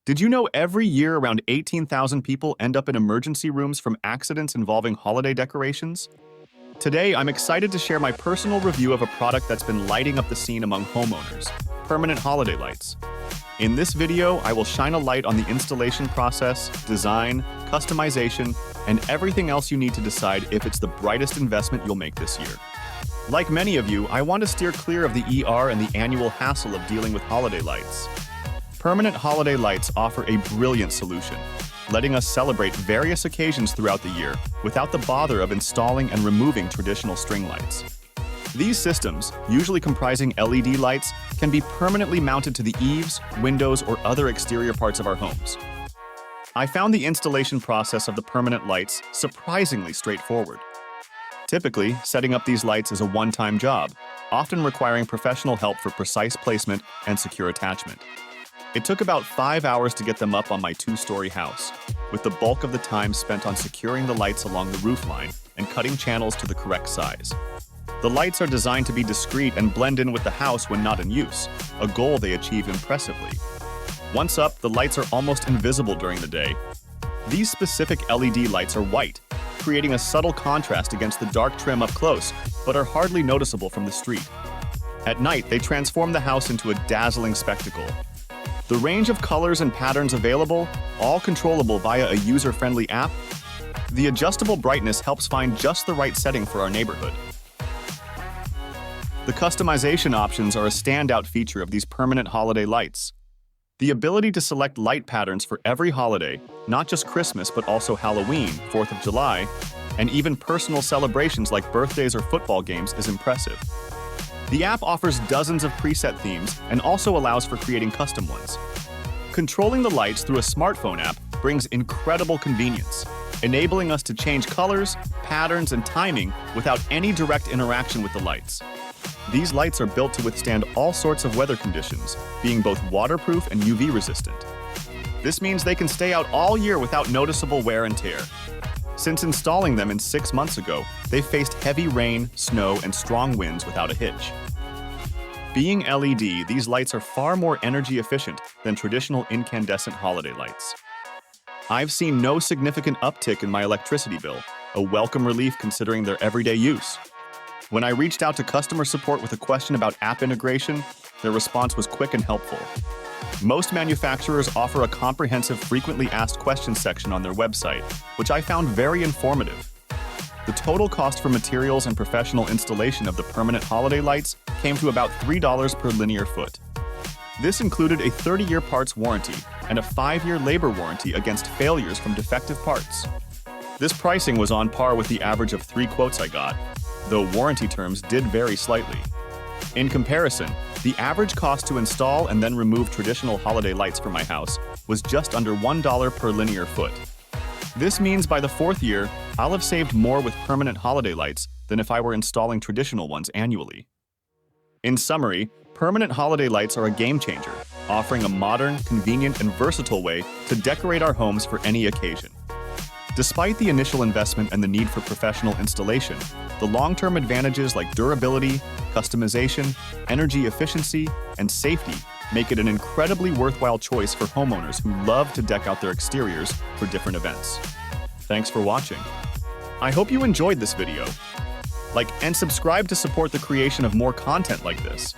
Did you know every year around 18,000 people end up in emergency rooms from accidents involving holiday decorations? Today, I'm excited to share my personal review of a product that's been lighting up the scene among homeowners, permanent holiday lights. In this video, I will shine a light on the installation process, design, customization, and everything else you need to decide if it's the brightest investment you'll make this year. Like many of you, I want to steer clear of the ER and the annual hassle of dealing with holiday lights. Permanent holiday lights offer a brilliant solution, letting us celebrate various occasions throughout the year without the bother of installing and removing traditional string lights. These systems, usually comprising LED lights, can be permanently mounted to the eaves, windows, or other exterior parts of our homes. I found the installation process of the permanent lights surprisingly straightforward. Typically, setting up these lights is a one-time job, often requiring professional help for precise placement and secure attachment. It took about 5 hours to get them up on my 2-story house, with the bulk of the time spent on securing the lights along the roofline and cutting channels to the correct size. The lights are designed to be discreet and blend in with the house when not in use, a goal they achieve impressively. Once up, the lights are almost invisible during the day. These specific LED lights are white, creating a subtle contrast against the dark trim up close, but are hardly noticeable from the street. At night, they transform the house into a dazzling spectacle. The range of colors and patterns available, all controllable via a user-friendly app. The adjustable brightness helps find just the right setting for our neighborhood. The customization options are a standout feature of these permanent holiday lights. The ability to select light patterns for every holiday, not just Christmas but also Halloween, 4th of July, and even personal celebrations like birthdays or football games is impressive. The app offers dozens of preset themes and also allows for creating custom ones. Controlling the lights through a smartphone app brings incredible convenience, enabling us to change colors, patterns, and timing without any direct interaction with the lights. These lights are built to withstand all sorts of weather conditions, being both waterproof and UV resistant. This means they can stay out all year without noticeable wear and tear. Since installing them in 6 months ago, they've faced heavy rain, snow, and strong winds without a hitch. Being LED, these lights are far more energy efficient than traditional incandescent holiday lights. I've seen no significant uptick in my electricity bill, a welcome relief considering their everyday use. When I reached out to customer support with a question about app integration, their response was quick and helpful. Most manufacturers offer a comprehensive frequently asked questions section on their website, which I found very informative. The total cost for materials and professional installation of the permanent holiday lights came to about $3 per linear foot. This included a 30-year parts warranty and a 5-year labor warranty against failures from defective parts. This pricing was on par with the average of 3 quotes I got, though warranty terms did vary slightly. In comparison, the average cost to install and then remove traditional holiday lights for my house was just under $1 per linear foot. This means by the 4th year, I'll have saved more with permanent holiday lights than if I were installing traditional ones annually. In summary, permanent holiday lights are a game changer, offering a modern, convenient, and versatile way to decorate our homes for any occasion. Despite the initial investment and the need for professional installation, the long-term advantages like durability, customization, energy efficiency, and safety make it an incredibly worthwhile choice for homeowners who love to deck out their exteriors for different events. Thanks for watching. I hope you enjoyed this video. Like and subscribe to support the creation of more content like this.